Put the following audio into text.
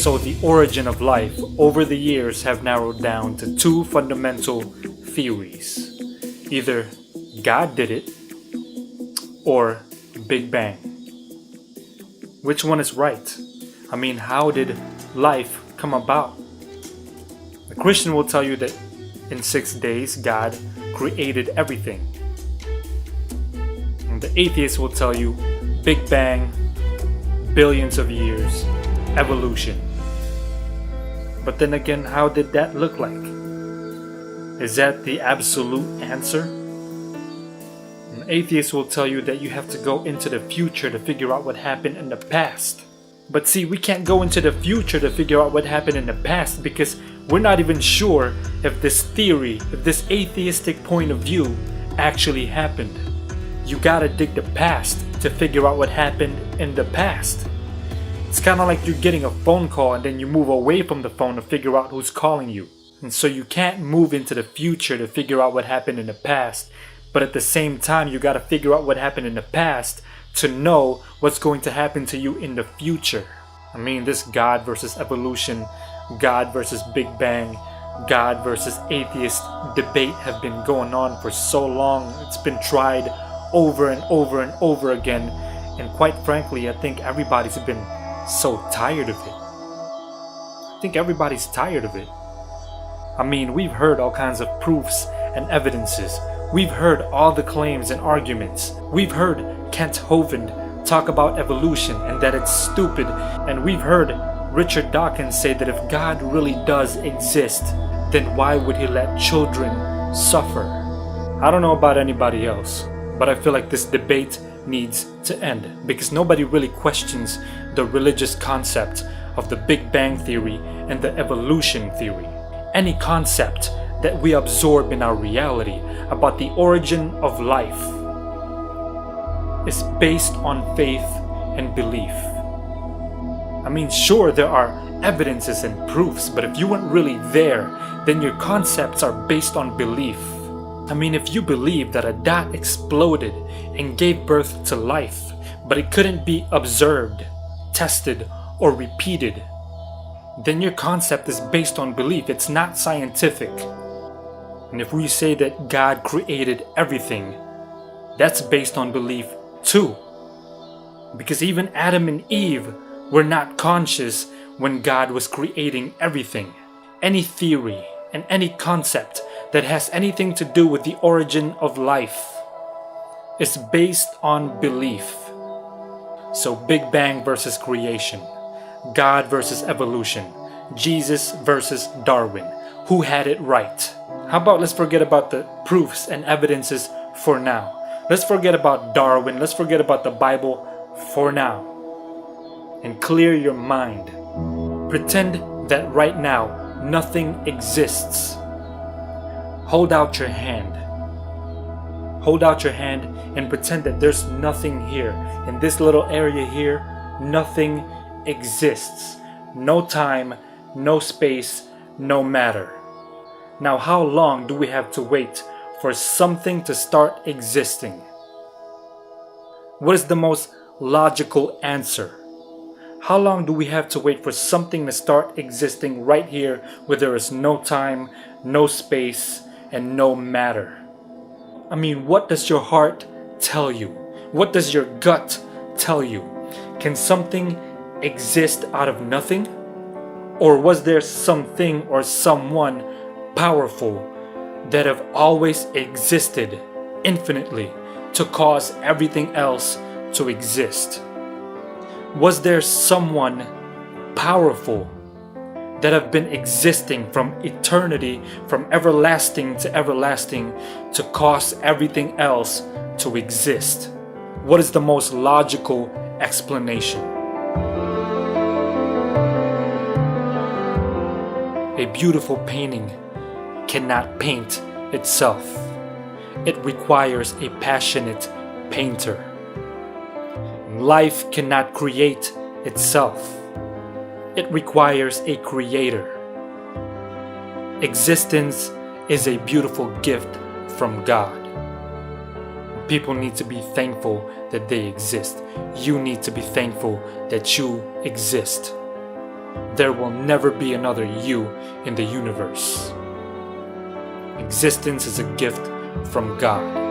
So the origin of life over the years have narrowed down to two fundamental theories. Either God did it or Big Bang. Which one is right? I mean, how did life come about? The Christian will tell you that in 6 days God created everything. And the atheist will tell you Big Bang, billions of years, evolution. But then again, how did that look like? Is that the absolute answer? An atheist will tell you that you have to go into the future to figure out what happened in the past. But see, we can't go into the future to figure out what happened in the past because we're not even sure if this theory, if this atheistic point of view actually happened. You gotta dig the past to figure out what happened in the past. It's kind of like you're getting a phone call and then you move away from the phone to figure out who's calling you. And so you can't move into the future to figure out what happened in the past. But at the same time, you gotta figure out what happened in the past to know what's going to happen to you in the future. I mean, this God versus evolution, God versus Big Bang, God versus atheist debate have been going on for so long. It's been tried over and over and over again. And quite frankly, I think everybody's been so tired of it. I think everybody's tired of it. I mean, we've heard all kinds of proofs and evidences. We've heard all the claims and arguments. We've heard Kent Hovind talk about evolution and that it's stupid. And we've heard Richard Dawkins say that if God really does exist, then why would he let children suffer? I don't know about anybody else, but I feel like this debate needs to end because nobody really questions the religious concept of the Big Bang theory and the evolution theory. Any concept that we absorb in our reality about the origin of life is based on faith and belief. I mean, sure, there are evidences and proofs, but if you weren't really there, then your concepts are based on belief. I mean, if you believe that a dot exploded and gave birth to life, but it couldn't be observed, tested, or repeated, then your concept is based on belief. It's not scientific. And if we say that God created everything, that's based on belief too. Because even Adam and Eve were not conscious when God was creating everything. Any theory and any concept that has anything to do with the origin of life is based on belief. So Big Bang versus creation, God versus evolution, Jesus versus Darwin. Who had it right? How about let's forget about the proofs and evidences for now. Let's forget about Darwin. Let's forget about the Bible for now. And clear your mind. Pretend that right now nothing exists. Hold out your hand. Hold out your hand and pretend that there's nothing here. In this little area here, nothing exists. No time, no space, no matter. Now, how long do we have to wait for something to start existing? What is the most logical answer? How long do we have to wait for something to start existing right here where there is no time, no space, and no matter? I mean, what does your heart tell you? What does your gut tell you? Can something exist out of nothing? Or was there something or someone powerful that have always existed infinitely to cause everything else to exist? Was there someone powerful that have been existing from eternity, from everlasting to cause everything else to exist? What is the most logical explanation? A beautiful painting cannot paint itself. It requires a passionate painter. Life cannot create itself. It requires a creator. Existence is a beautiful gift from God. People need to be thankful that they exist. You need to be thankful that you exist. there will never be another you in the universe. Existence is a gift from God.